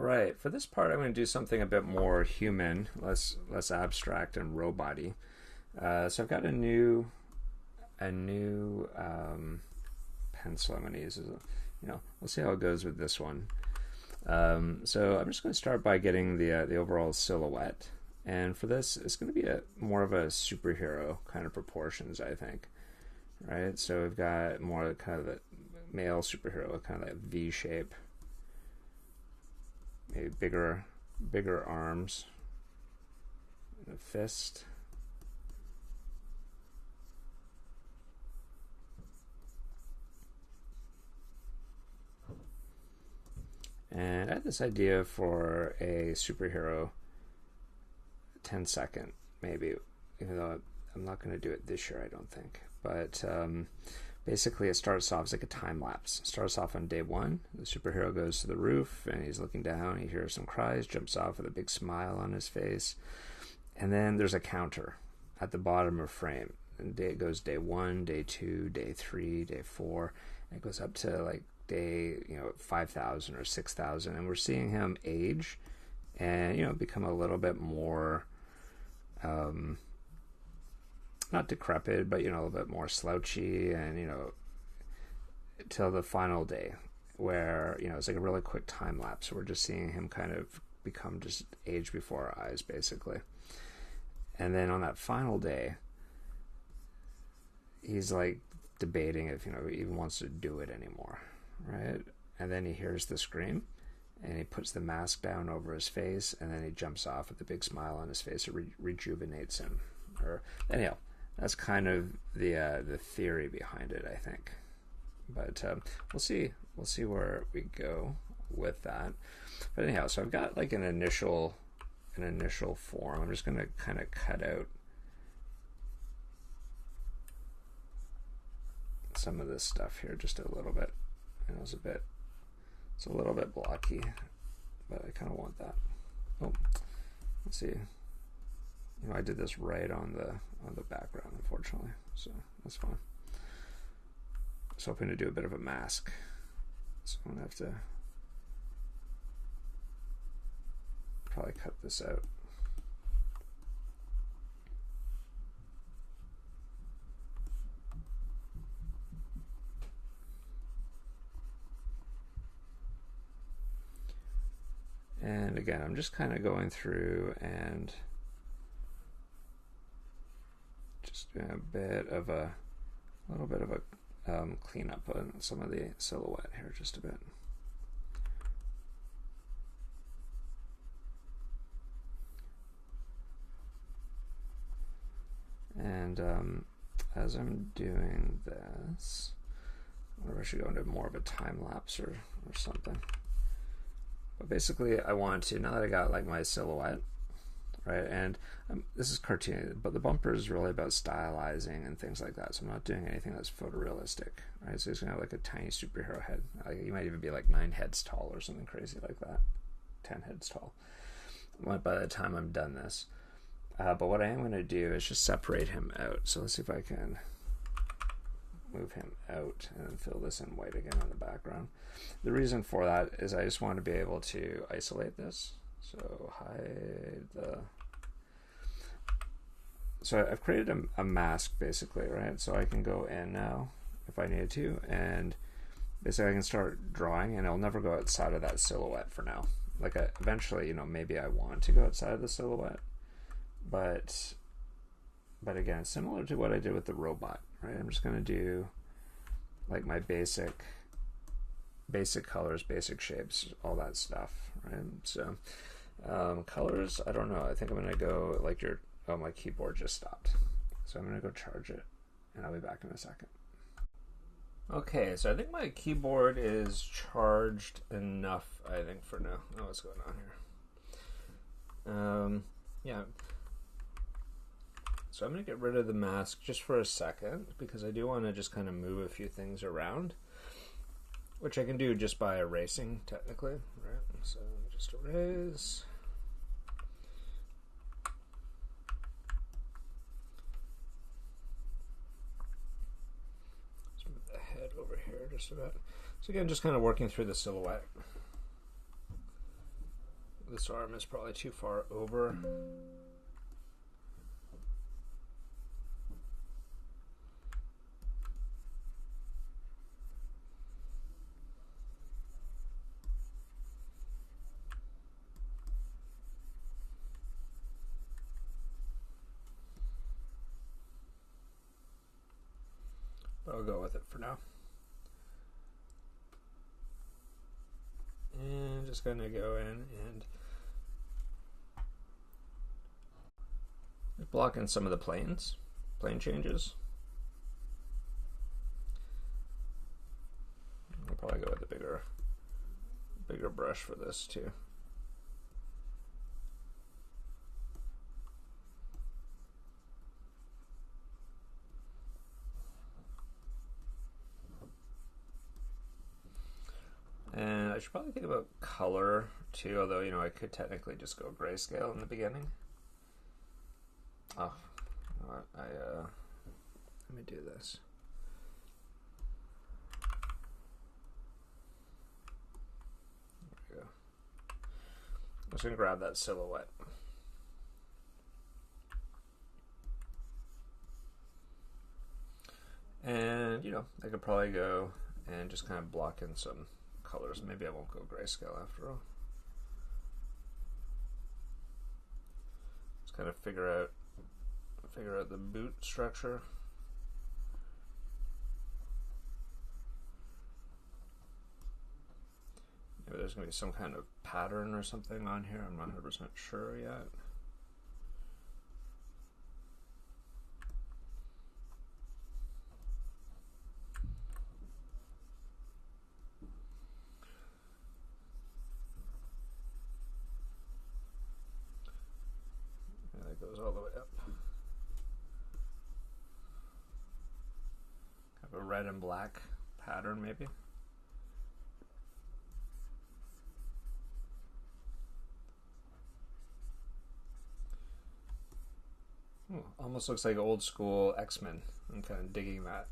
Right. For this part, I'm going to do something a bit more human, less abstract and robot-y. So I've got a new pencil I'm going to use. We'll see how it goes with this one. So I'm just going to start by getting the overall silhouette, and for this, it's going to be more of a superhero kind of proportions, I think. Right. So we've got more kind of a male superhero, kind of like V shape. Maybe bigger arms, and a fist. And I had this idea for a superhero 10-second, maybe, even though I'm not going to do it this year, I don't think. But basically, it starts off as like a time lapse. It starts off on day one. The superhero goes to the roof and he's looking down. He hears some cries, jumps off with a big smile on his face. And then there's a counter at the bottom of frame. And it goes day 1, day 2, day 3, day 4. And it goes up to like day 5,000 or 6,000. And we're seeing him age and become a little bit more not decrepit, but a little bit more slouchy, and till the final day where it's like a really quick time lapse. We're just seeing him kind of become just age before our eyes, basically. And then on that final day, he's like debating if he even wants to do it anymore, right? And then he hears the scream, and he puts the mask down over his face, and then he jumps off with a big smile on his face. It rejuvenates him. Or anyhow, that's kind of the theory behind it, I think. But we'll see where we go with that. But anyhow, so I've got like an initial form. I'm just going to kind of cut out some of this stuff here just a little bit. It's a little bit blocky, but I kind of want that. Oh, let's see. I did this right on the background, unfortunately, so that's fine. I was hoping to do a bit of a mask, so I'm gonna have to probably cut this out. And again, I'm just kind of going through and just doing a little bit of a cleanup on some of the silhouette here, just a bit. And as I'm doing this, I wonder if I should go into more of a time lapse or something. But basically, I want to, now that I got like my silhouette, right, and this is cartoony, but the bumper is really about stylizing and things like that, so I'm not doing anything that's photorealistic, right? So he's going to have like a tiny superhero head. He might even be like 9 heads tall or something crazy like that, 10 heads tall, by the time I'm done this. But what I am going to do is just separate him out. So let's see if I can move him out and fill this in white again on the background. The reason for that is I just want to be able to isolate this. So hide the... So I've created a mask basically, right? So I can go in now if I needed to, and basically I can start drawing, and I'll never go outside of that silhouette for now. Like eventually, maybe I want to go outside of the silhouette, but again, similar to what I did with the robot, right? I'm just going to do like my basic colors, basic shapes, all that stuff, right? So colors, I don't know. I think I'm going to go like my keyboard just stopped. So I'm going to go charge it, and I'll be back in a second. Okay, so I think my keyboard is charged enough, I think, for now. Oh, what's going on here? Yeah. So I'm going to get rid of the mask just for a second, because I do want to just kind of move a few things around, which I can do just by erasing, technically, right? So just erase. Let's move the head over here just a bit. So again, just kind of working through the silhouette. this arm is probably too far over. But I'll go with it for now. And just going to go in and block in some of the plane changes. I'll probably go with a bigger brush for this too. And I should probably think about color too, although, you know, I could technically just go grayscale in the beginning. Oh, you know what? Let me do this. There we go. I'm just gonna grab that silhouette. And, you know, I could probably go and just kind of block in some colors. Maybe I won't go grayscale after all. Just kind of figure out the boot structure. Maybe there's going to be some kind of pattern or something on here. I'm not 100% sure yet. Goes all the way up. Kind of a red and black pattern, maybe. Almost looks like old school X-Men. I'm kind of digging that.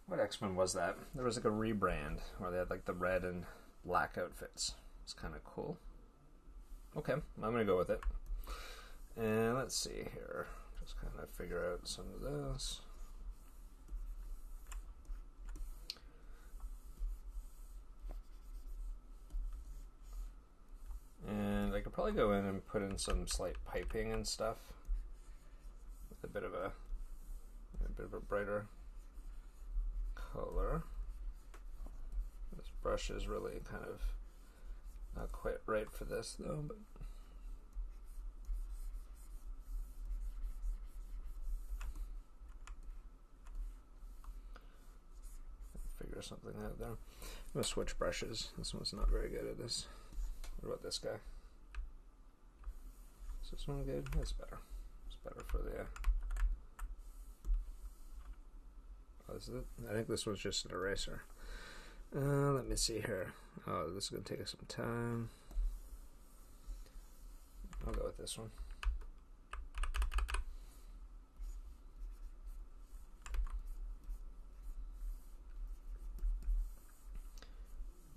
What X-Men was that? There was like a rebrand where they had like the red and black outfits. It's kind of cool. Okay, I'm gonna go with it. And let's see here, just kind of figure out some of this. And I could probably go in and put in some slight piping and stuff with a bit of a brighter color. This brush is really kind of not quite right for this though, but figure something out there. I'm gonna switch brushes. This one's not very good at this. What about this guy? Is this one good? That's better. It's better for the. Oh, is it? I think this was just an eraser. Let me see here. Oh, this is gonna take us some time. I'll go with this one.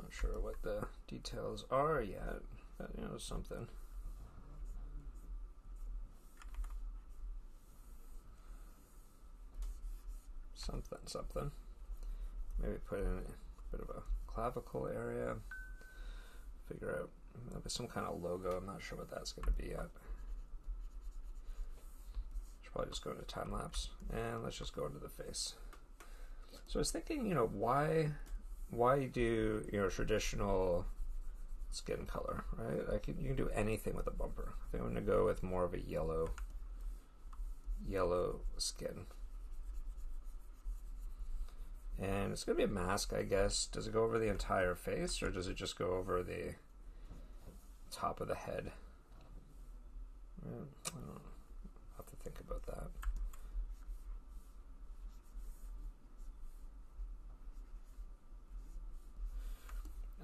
Sure what the details are yet, but you know, something. Something. Maybe put in a bit of a clavicle area. Figure out maybe some kind of logo. I'm not sure what that's going to be yet. Should probably just go into time lapse, and let's just go into the face. So I was thinking, you know, why do, you know, traditional skin color, right? You can do anything with a bumper. I think I'm going to go with more of a yellow skin. And it's going to be a mask, I guess. Does it go over the entire face, or does it just go over the top of the head? I don't know. I'll have to think about that.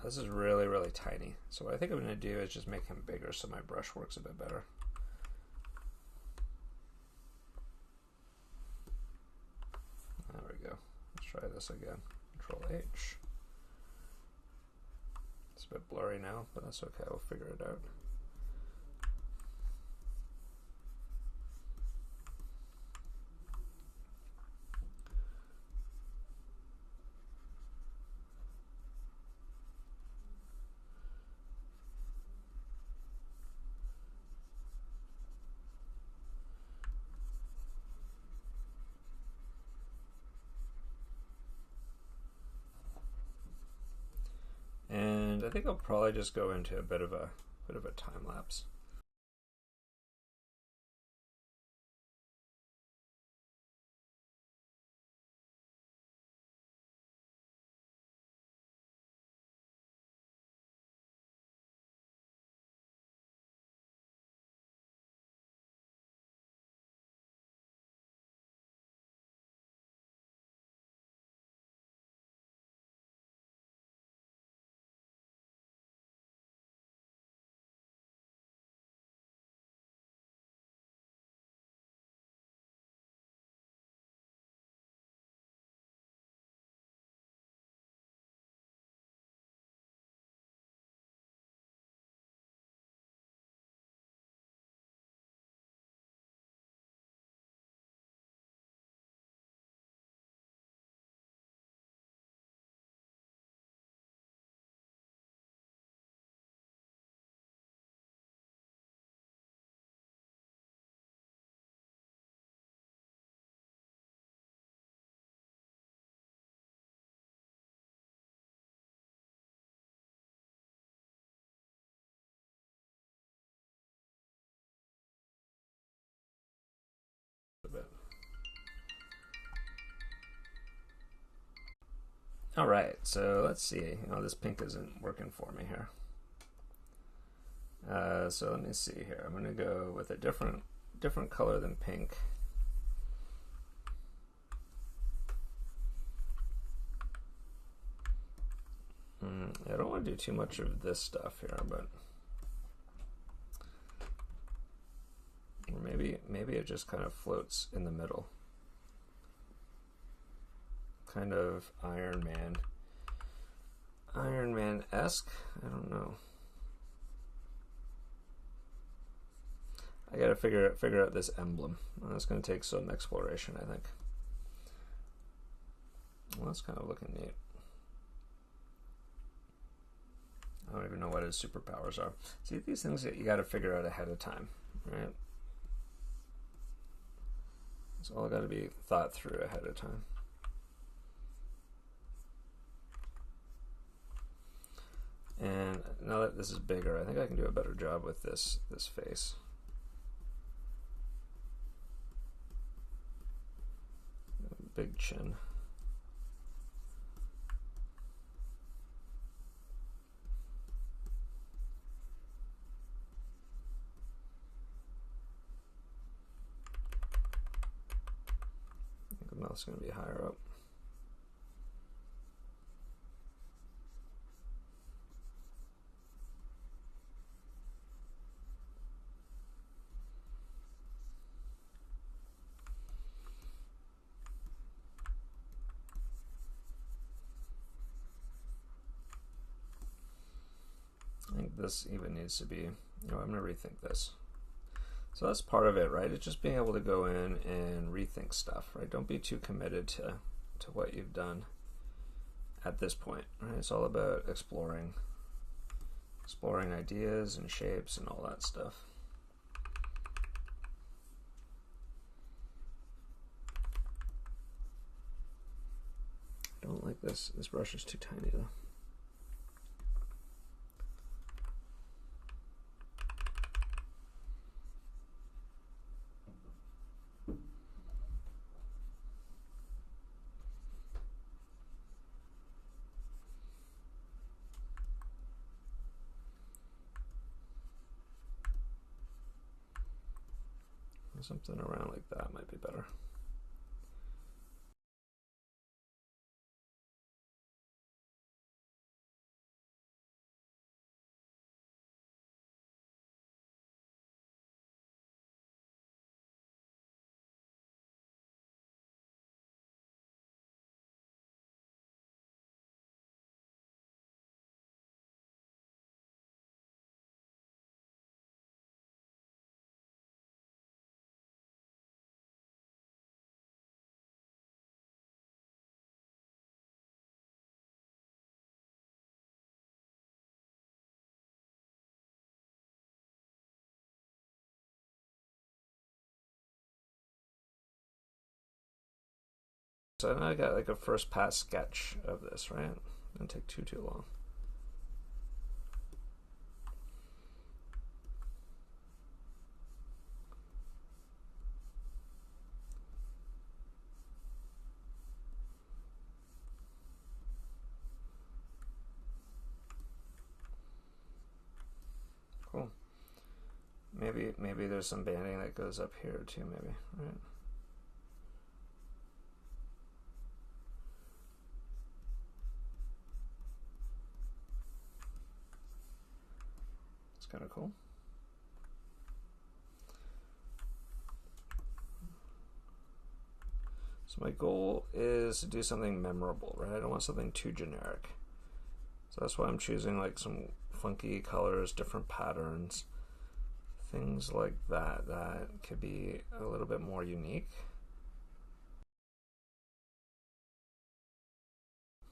This is really, really tiny. So what I think I'm going to do is just make him bigger so my brush works a bit better. There we go. Let's try this again. Control H. It's a bit blurry now, but that's okay, we'll figure it out. And I think I'll probably just go into a bit of a time lapse. A bit. All right, so let's see. This pink isn't working for me here. So let me see here. I'm going to go with a different color than pink. I don't want to do too much of this stuff here, but or maybe it just kind of floats in the middle. Kind of Iron Man-esque. I don't know. I gotta figure out this emblem. That's gonna take some exploration, I think. Well, that's kind of looking neat. I don't even know what his superpowers are. See, these things that you gotta figure out ahead of time, right? It's all gotta be thought through ahead of time. And now that this is bigger, I think I can do a better job with this face. Big chin. I think the mouth's going to be higher up. I think this even needs to be, I'm going to rethink this. So that's part of it, right? It's just being able to go in and rethink stuff, right? Don't be too committed to what you've done at this point, right? It's all about exploring ideas and shapes and all that stuff. I don't like this. This brush is too tiny though. Something around like that might be better. So now I got like a first pass sketch of this, right? Didn't take too long. Cool. Maybe there's some banding that goes up here too, maybe, right? It's kind of cool. So my goal is to do something memorable, right? I don't want something too generic. So that's why I'm choosing like some funky colors, different patterns, things like that that could be a little bit more unique.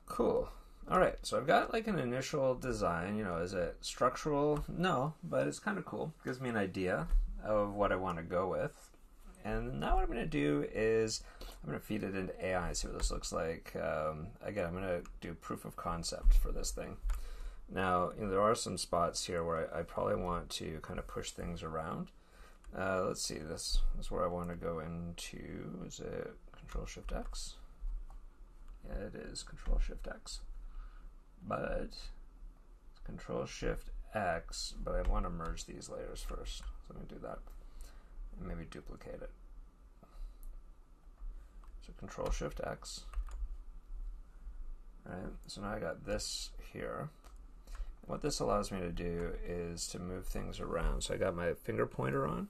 Cool. All right, so I've got like an initial design. You know, is it structural? No, but it's kind of cool. Gives me an idea of what I want to go with. And now what I'm going to do is I'm going to feed it into AI and see what this looks like. Again, I'm going to do proof of concept for this thing. Now, you know, there are some spots here where I probably want to kind of push things around. Let's see, this is where I want to go into. Is it Control-Shift-X? Yeah, it is Control-Shift-X. But it's Control-Shift-X, but I want to merge these layers first. So I'm going to do that. And maybe duplicate it. So Control-Shift-X. Right, so now I got this here. What this allows me to do is to move things around. So I got my finger pointer on,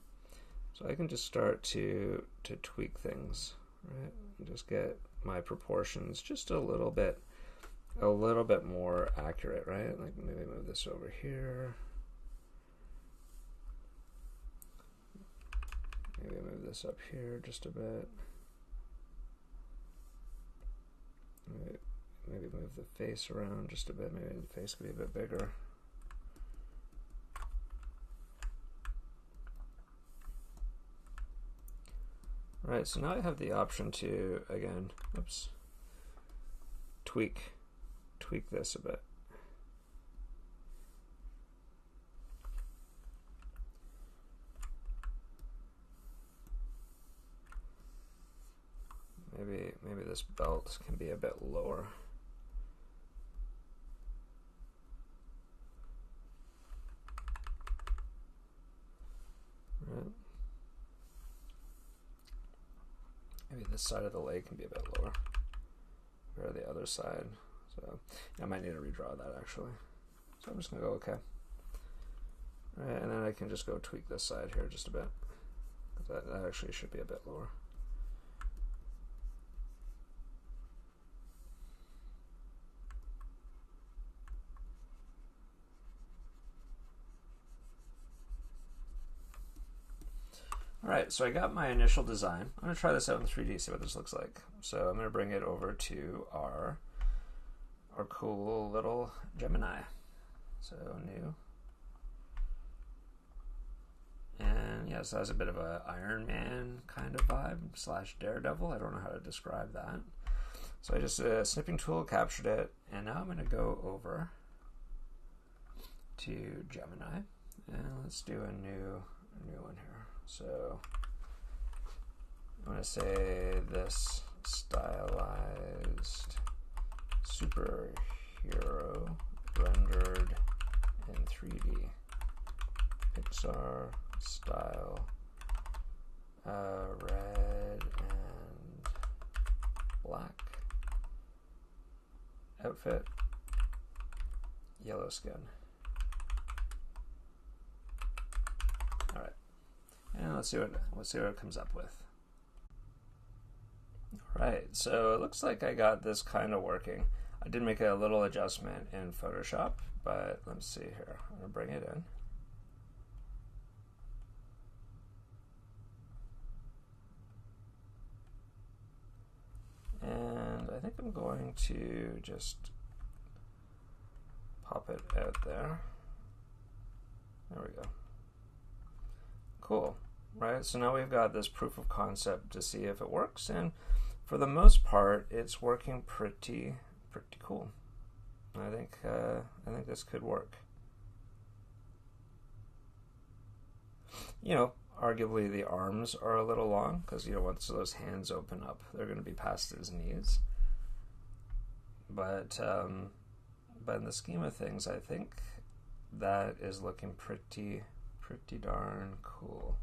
so I can just start to tweak things, right? And just get my proportions just a little bit more accurate, right? Like maybe move this over here. Maybe move this up here just a bit. Maybe move the face around just a bit. Maybe the face could be a bit bigger. All right, so now I have the option to, again, oops, tweak this a bit. Maybe this belt can be a bit lower. Right. Maybe this side of the leg can be a bit lower. Or the other side. So I might need to redraw that actually. So I'm just gonna go okay. All right, and then I can just go tweak this side here just a bit. That actually should be a bit lower. All right, so I got my initial design. I'm going to try this out in 3D, see what this looks like. So I'm going to bring it over to our cool little Gemini. So new. And yes, that has a bit of a Iron Man kind of vibe / Daredevil. I don't know how to describe that. So I just snipping tool captured it, and now I'm going to go over to Gemini, and let's do a new one here. So I'm going to say this stylized superhero rendered in 3D. Pixar style, red and black outfit, yellow skin. All right. And let's see what it comes up with. All right, so it looks like I got this kind of working. I did make a little adjustment in Photoshop, but let's see here. I'm gonna bring it in. And I think I'm going to just pop it out there. There we go. Cool. Right, so now we've got this proof of concept to see if it works, and for the most part, it's working pretty cool. I think this could work. You know, arguably the arms are a little long because, you know, once those hands open up, they're going to be past his knees. But in the scheme of things, I think that is looking pretty darn cool.